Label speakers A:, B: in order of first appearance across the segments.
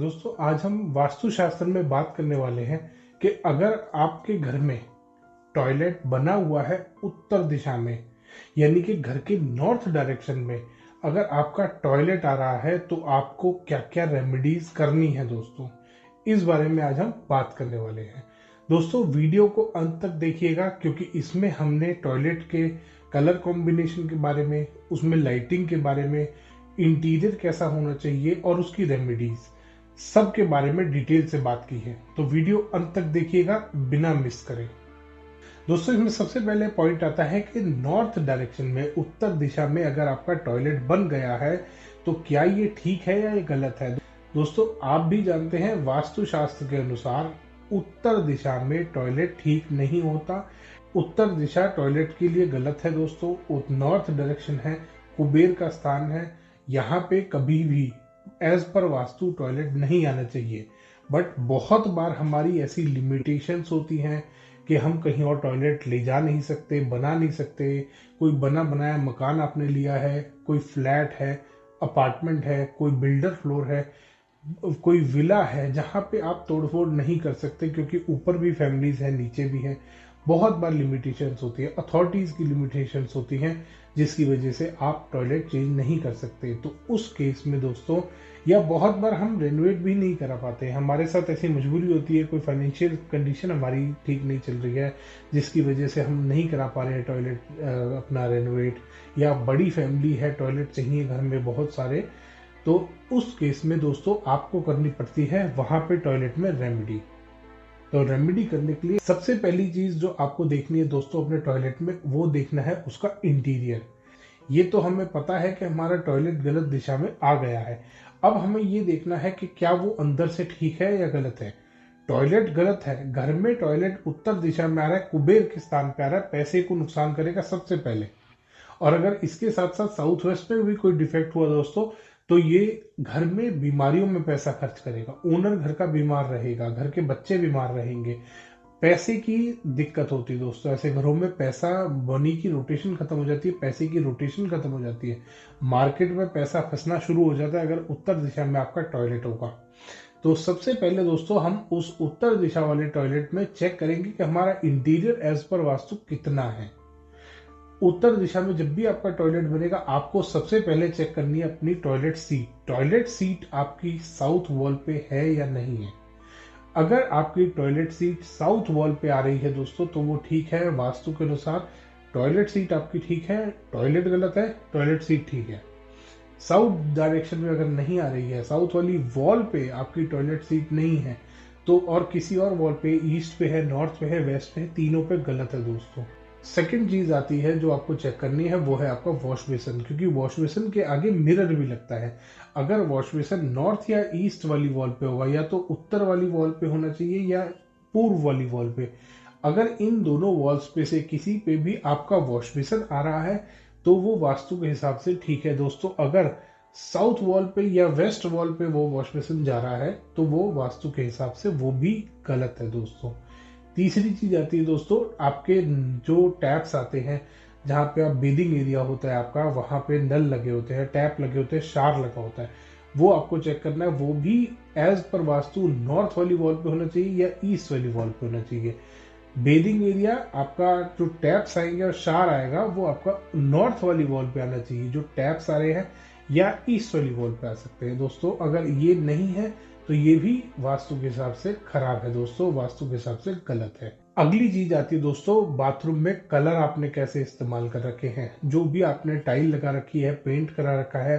A: दोस्तों आज हम वास्तुशास्त्र में बात करने वाले हैं कि अगर आपके घर में टॉयलेट बना हुआ है उत्तर दिशा में, यानी कि घर के नॉर्थ डायरेक्शन में अगर आपका टॉयलेट आ रहा है तो आपको क्या क्या रेमेडीज करनी है दोस्तों, इस बारे में आज हम बात करने वाले हैं। दोस्तों वीडियो को अंत तक देखिएगा क्योंकि इसमें हमने टॉयलेट के कलर कॉम्बिनेशन के बारे में, उसमें लाइटिंग के बारे में, इंटीरियर कैसा होना चाहिए और उसकी रेमेडीज सब के बारे में डिटेल से बात की है। तो वीडियो अंत तक देखिएगा बिना मिस करें। दोस्तों इसमें सबसे पहले पॉइंट आता है कि नॉर्थ डायरेक्शन में, उत्तर दिशा में अगर आपका टॉयलेट बन गया है तो क्या ये ठीक है या ये गलत है। दोस्तों आप भी जानते हैं वास्तुशास्त्र के अनुसार उत्तर दिशा में टॉयलेट ठीक नहीं होता। उत्तर दिशा टॉयलेट के लिए गलत है दोस्तों। नॉर्थ डायरेक्शन है, कुबेर का स्थान है, यहाँ पे कभी भी एज पर वास्तु टॉयलेट नहीं आना चाहिए। बट बहुत बार हमारी ऐसी लिमिटेशंस होती हैं कि हम कहीं और टॉयलेट ले जा नहीं सकते, बना नहीं सकते। कोई बना बनाया मकान आपने लिया है, कोई फ्लैट है, अपार्टमेंट है, कोई बिल्डर फ्लोर है, कोई विला है, जहाँ पे आप तोड़फोड़ नहीं कर सकते क्योंकि ऊपर भी फैमिलीज है, नीचे भी है। बहुत बार लिमिटेशंस होती है, अथॉरिटीज की लिमिटेशंस होती हैं जिसकी वजह से आप टॉयलेट चेंज नहीं कर सकते। तो उस केस में दोस्तों, या बहुत बार हम रेनोवेट भी नहीं करा पाते, हमारे साथ ऐसी मजबूरी होती है, कोई फाइनेंशियल कंडीशन हमारी ठीक नहीं चल रही है जिसकी वजह से हम नहीं करा पा रहे हैं टॉयलेट अपना रेनोवेट, या बड़ी फैमिली है, टॉयलेट चाहिए घर में बहुत सारे। तो उस केस में दोस्तों आपको करनी पड़ती है वहां पे टॉयलेट में रेमेडी। तो रेमेडी करने के लिए सबसे पहली चीज जो आपको देखनी है दोस्तों अपने टॉयलेट में, वो देखना है उसका इंटीरियर। ये तो हमें पता है कि हमारा टॉयलेट गलत दिशा में आ गया है। अब हमें ये देखना है कि क्या वो अंदर से ठीक है या गलत है। टॉयलेट गलत है, घर में टॉयलेट उत्तर दिशा में आ रहा है, कुबेर के स्थान पे आ रहा है, पैसे को नुकसान करेगा सबसे पहले। और अगर इसके साथ साथ साउथ वेस्ट में भी कोई डिफेक्ट हुआ दोस्तों, तो ये घर में बीमारियों में पैसा खर्च करेगा, ओनर घर का बीमार रहेगा, घर के बच्चे बीमार रहेंगे, पैसे की दिक्कत होती है दोस्तों। ऐसे घरों में पैसा, मनी की रोटेशन खत्म हो जाती है, पैसे की रोटेशन खत्म हो जाती है, मार्केट में पैसा फंसना शुरू हो जाता है अगर उत्तर दिशा में आपका टॉयलेट होगा। तो सबसे पहले दोस्तों हम उस उत्तर दिशा वाले टॉयलेट में चेक करेंगे कि हमारा इंटीरियर एज पर वास्तु कितना है। उत्तर दिशा में जब भी आपका टॉयलेट बनेगा, आपको सबसे पहले चेक करनी है अपनी टॉयलेट सीट। टॉयलेट सीट आपकी साउथ वॉल पे है या नहीं है। अगर आपकी टॉयलेट सीट साउथ वॉल पे आ रही है दोस्तों तो वो ठीक है वास्तु के अनुसार। टॉयलेट सीट आपकी ठीक है, टॉयलेट गलत है, टॉयलेट सीट ठीक है। साउथ डायरेक्शन में अगर नहीं आ रही है, साउथ वाली वॉल पे आपकी टॉयलेट सीट नहीं है, तो और किसी और वॉल पे, ईस्ट पे है, नॉर्थ पे है, वेस्ट पे है, तीनों पे गलत है दोस्तों। सेकंड चीज आती है जो आपको चेक करनी है, वो है आपका वॉश बेसिन, क्योंकि वॉश बेसिन के आगे मिरर भी लगता है। अगर वॉश बेसिन नॉर्थ या ईस्ट वाली वॉल पे होगा, या तो उत्तर वाली वॉल पे होना चाहिए या पूर्व वाली वॉल पे। अगर इन दोनों वॉल्स पे से किसी पे भी आपका वॉश बेसिन आ रहा है तो वो वास्तु के हिसाब से ठीक है दोस्तों। अगर साउथ वॉल पे या वेस्ट वॉल पे वो वॉश बेसिन जा रहा है तो वो वास्तु के हिसाब से वो भी गलत है दोस्तों। तीसरी चीज आती है दोस्तों, आपके जो टैप्स आते हैं, जहाँ पे आप बेदिंग एरिया होता है आपका, वहां पे नल लगे होते हैं, टैप लगे होते हैं, शार लगा होता है, वो आपको चेक करना है। वो भी एज पर वास्तु नॉर्थ वाली वॉल पे होना चाहिए या ईस्ट वाली वॉल पे होना चाहिए। बेदिंग एरिया आपका जो टैप्स आएंगे और शार आएगा वो आपका नॉर्थ वाली वॉल पे आना चाहिए, जो टैप्स आ रहे हैं, या ईस्ट वाली वॉल पे आ सकते हैं दोस्तों। अगर ये नहीं है तो ये भी वास्तु के हिसाब से खराब है दोस्तों, वास्तु के हिसाब से गलत है। अगली चीज आती है दोस्तों, बाथरूम में कलर आपने कैसे इस्तेमाल कर रखे हैं। जो भी आपने टाइल लगा रखी है, पेंट करा रखा है,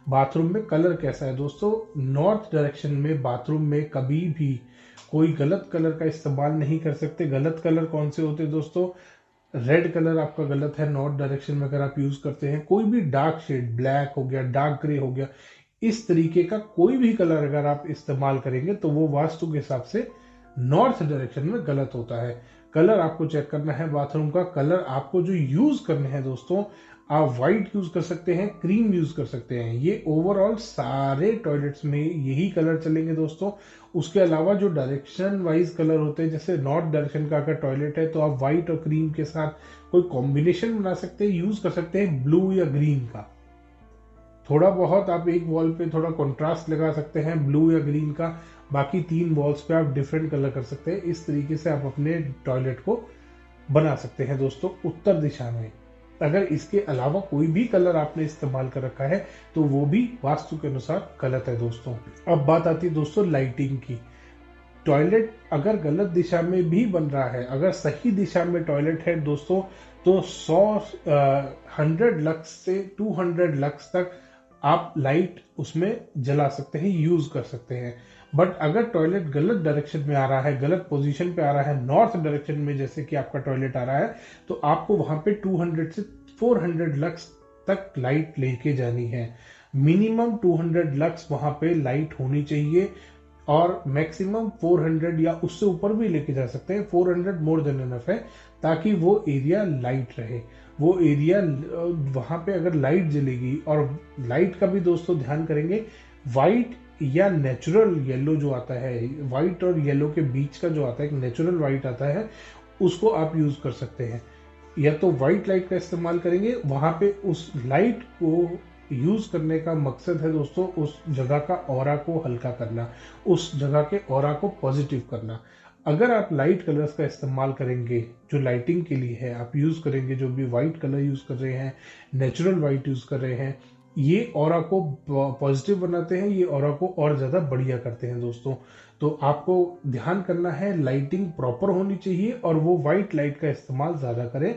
A: बाथरूम में कलर कैसा है दोस्तों। नॉर्थ डायरेक्शन में बाथरूम में कभी भी कोई गलत कलर का इस्तेमाल नहीं कर सकते। गलत कलर कौन से होते हैं दोस्तों, रेड कलर आपका गलत है नॉर्थ डायरेक्शन में अगर आप यूज करते हैं। कोई भी डार्क शेड, ब्लैक हो गया, डार्क ग्रे हो गया, इस तरीके का कोई भी कलर अगर आप इस्तेमाल करेंगे तो वो वास्तु के हिसाब से नॉर्थ डायरेक्शन में गलत होता है। कलर आपको चेक करना है बाथरूम का। कलर आपको जो यूज करने हैं दोस्तों, आप व्हाइट यूज कर सकते हैं, क्रीम यूज कर सकते हैं। ये ओवरऑल सारे टॉयलेट्स में यही कलर चलेंगे दोस्तों। उसके अलावा जो डायरेक्शन वाइज कलर होते हैं, जैसे नॉर्थ डायरेक्शन का अगर टॉयलेट है तो आप व्हाइट और क्रीम के साथ कोई कॉम्बिनेशन बना सकते हैं, यूज कर सकते हैं ब्लू या ग्रीन का। थोड़ा बहुत आप एक वॉल पे थोड़ा कंट्रास्ट लगा सकते हैं ब्लू या ग्रीन का, बाकी 3 वॉल्स पे आप डिफरेंट कलर कर सकते हैं। इस तरीके से आप अपने टॉयलेट को बना सकते हैं दोस्तों उत्तर दिशा में। अगर इसके अलावा कोई भी कलर आपने इस्तेमाल कर रखा है तो वो भी वास्तु के अनुसार गलत है दोस्तों। अब बात आती है दोस्तों लाइटिंग की। टॉयलेट अगर गलत दिशा में भी बन रहा है, अगर सही दिशा में टॉयलेट है दोस्तों, तो 100 लक्स से 200 लक्स तक आप लाइट उसमें जला सकते हैं, यूज कर सकते हैं। बट अगर टॉयलेट गलत डायरेक्शन में आ रहा है, गलत पोजीशन पे आ रहा है, नॉर्थ डायरेक्शन में जैसे कि आपका टॉयलेट आ रहा है, तो आपको वहां पे 200 से 400 लक्स तक लाइट लेके जानी है। मिनिमम 200 लक्स वहां पे लाइट होनी चाहिए और मैक्सिमम 400 या उससे ऊपर भी लेके जा सकते हैं। 400 मोर देन इनफ है, ताकि वो एरिया लाइट रहे। वो एरिया वहां पे अगर लाइट जलेगी, और लाइट का भी दोस्तों ध्यान करेंगे, व्हाइट या नेचुरल येलो जो आता है, व्हाइट और येलो के बीच का जो आता है, एक नेचुरल व्हाइट आता है, उसको आप यूज कर सकते हैं। या तो व्हाइट लाइट का इस्तेमाल करेंगे, वहां पे उस लाइट को यूज करने का मकसद है दोस्तों उस जगह का ऑरा को हल्का करना, उस जगह के ऑरा को पॉजिटिव करना। अगर आप लाइट कलर्स का इस्तेमाल करेंगे जो लाइटिंग के लिए है, आप यूज करेंगे, जो भी व्हाइट कलर यूज कर रहे हैं, नेचुरल व्हाइट यूज कर रहे हैं, ये ऑरा को पॉजिटिव बनाते हैं, ये ऑरा को और ज्यादा बढ़िया करते हैं दोस्तों। तो आपको ध्यान करना है, लाइटिंग प्रॉपर होनी चाहिए और वो व्हाइट लाइट का इस्तेमाल ज्यादा करें,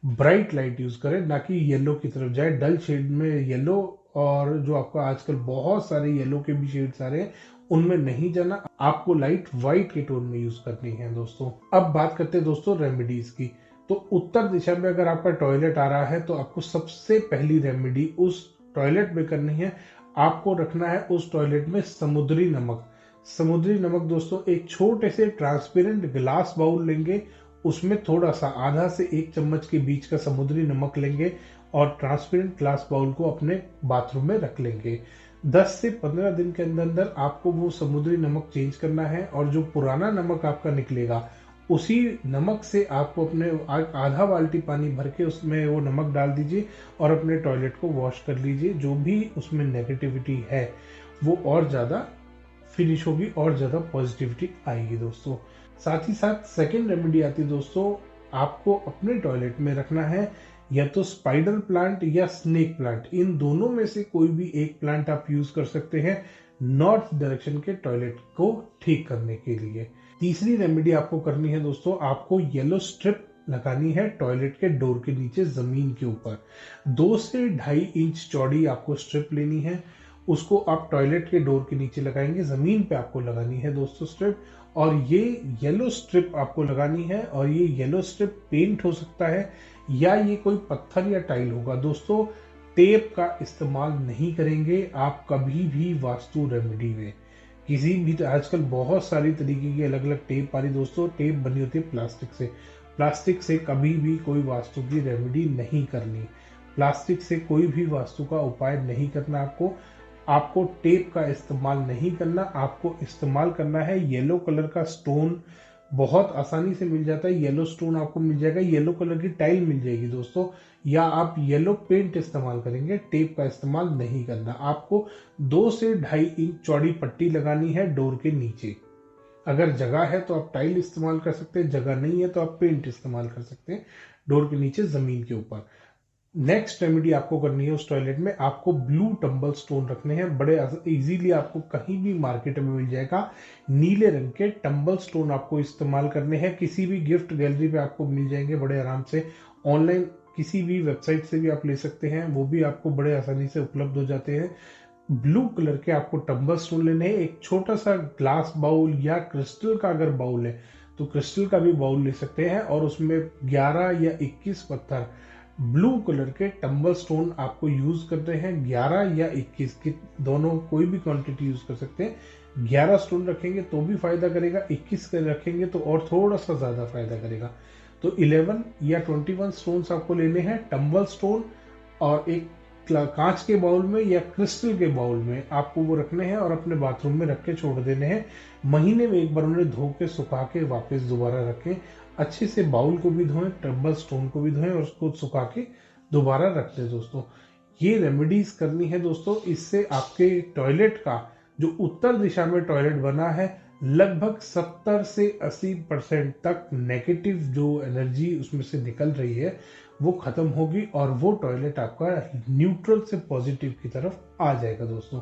A: ब्राइट लाइट यूज करें, ना कि येलो की तरफ जाए। डल शेड में येलो, और जो आपका आजकल बहुत सारे येलो के भी शेड्स आ रहे हैं, उनमें नहीं जाना। आपको लाइट व्हाइट के टोन में यूज करनी है दोस्तों। अब बात करते हैं दोस्तों रेमेडीज की। तो उत्तर दिशा में अगर आपका टॉयलेट आ रहा है तो आपको सबसे पहली रेमेडी उस टॉयलेट में करनी है, आपको रखना है उस टॉयलेट में समुद्री नमक। समुद्री नमक दोस्तों, एक छोटे से ट्रांसपेरेंट ग्लास बाउल लेंगे, उसमें थोड़ा सा आधा से 1 चम्मच के बीच का समुद्री नमक लेंगे और ट्रांसपेरेंट ग्लास बाउल को अपने बाथरूम में रख लेंगे। 10 से 15 दिन के अंदर अंदर आपको वो समुद्री नमक चेंज करना है, और जो पुराना नमक आपका निकलेगा, उसी नमक से आपको अपने आधा बाल्टी पानी भर के उसमें वो नमक डाल दीजिए और अपने टॉयलेट को वॉश कर लीजिए। जो भी उसमें नेगेटिविटी है वो और ज्यादा फिनिश होगी और ज्यादा पॉजिटिविटी आएगी दोस्तों। साथ ही साथ सेकेंड रेमेडी आती है दोस्तों, आपको अपने टॉयलेट में रखना है या तो स्पाइडर प्लांट या स्नेक प्लांट। इन दोनों में से कोई भी एक प्लांट आप यूज कर सकते हैं नॉर्थ डायरेक्शन के टॉयलेट को ठीक करने के लिए। तीसरी रेमेडी आपको करनी है दोस्तों, आपको येलो स्ट्रिप लगानी है टॉयलेट के डोर के नीचे जमीन के ऊपर। 2 से 2.5 इंच चौड़ी आपको स्ट्रिप लेनी है, उसको आप टॉयलेट के डोर के नीचे लगाएंगे, जमीन पे आपको लगानी है दोस्तों स्ट्रिप। और ये येलो स्ट्रिप आपको लगानी है, और ये येलो स्ट्रिप पेंट हो सकता है या ये कोई पत्थर या टाइल होगा दोस्तों। टेप का इस्तेमाल नहीं करेंगे आप कभी भी वास्तु रेमेडी में। किसी भी, आजकल बहुत सारी तरीके की अलग अलग टेप आ रही दोस्तों, टेप बनी होती है प्लास्टिक से। प्लास्टिक से कभी भी कोई वास्तु की रेमेडी नहीं करनी, प्लास्टिक से कोई भी वास्तु का उपाय नहीं करना। आपको टेप का इस्तेमाल नहीं करना, आपको इस्तेमाल करना है येलो कलर का स्टोन। बहुत आसानी से मिल जाता है, येलो स्टोन आपको मिल जाएगा, येलो कलर की टाइल मिल जाएगी दोस्तों, या आप येलो पेंट इस्तेमाल करेंगे। टेप का इस्तेमाल नहीं करना। आपको 2 से 2.5 इंच चौड़ी पट्टी लगानी है डोर के नीचे। अगर जगह है तो आप टाइल इस्तेमाल कर सकते हैं, जगह नहीं है तो आप पेंट इस्तेमाल कर सकते हैं डोर के नीचे जमीन के ऊपर। नेक्स्ट रेमेडी आपको करनी है उस टॉयलेट में, आपको ब्लू टंबल स्टोन रखने हैं। बड़े इजीली आपको कहीं भी मार्केट में मिल जाएगा, नीले रंग के टंबल स्टोन आपको इस्तेमाल करने हैं। किसी भी गिफ्ट गैलरी पे आपको मिल जाएंगे बड़े आराम से, ऑनलाइन किसी भी वेबसाइट से भी आप ले सकते हैं, वो भी आपको बड़े आसानी से उपलब्ध हो जाते हैं। ब्लू कलर के आपको टंबल स्टोन लेने हैं। एक छोटा सा ग्लास बाउल या क्रिस्टल का अगर बाउल है तो क्रिस्टल का भी बाउल ले सकते हैं, और उसमें 11 या 21 पत्थर ब्लू कलर के टंबल स्टोन आपको यूज करते हैं। 11 या 21 की दोनों कोई भी क्वांटिटी यूज कर सकते हैं। 11 स्टोन रखेंगे तो भी फायदा करेगा, 21 के रखेंगे तो और थोड़ा सा ज्यादा फायदा करेगा। तो 11 या 21 स्टोन्स आपको लेने हैं, टंबल स्टोन, और एक कांच के बाउल में या क्रिस्टल के बाउल में आपको वो रखने हैं और अपने बाथरूम में रख के छोड़ देने हैं। महीने में एक बार उन्हें धो के सुखा के वापस दोबारा रखें। अच्छे से बाउल को भी धोएं, टंबल स्टोन को भी धोएं और उसको सुखा के दोबारा रख दें दोस्तों। ये रेमेडीज करनी है दोस्तों। इससे आपके टॉयलेट का जो उत्तर दिशा में टॉयलेट बना है, लगभग 70 से 80% तक नेगेटिव जो एनर्जी उसमें से निकल रही है वो खत्म होगी और वो टॉयलेट आपका न्यूट्रल से पॉजिटिव की तरफ आ जाएगा दोस्तों।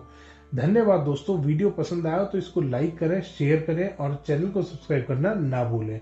A: धन्यवाद दोस्तों। वीडियो पसंद आया तो इसको लाइक करें, शेयर करें और चैनल को सब्सक्राइब करना ना भूलें।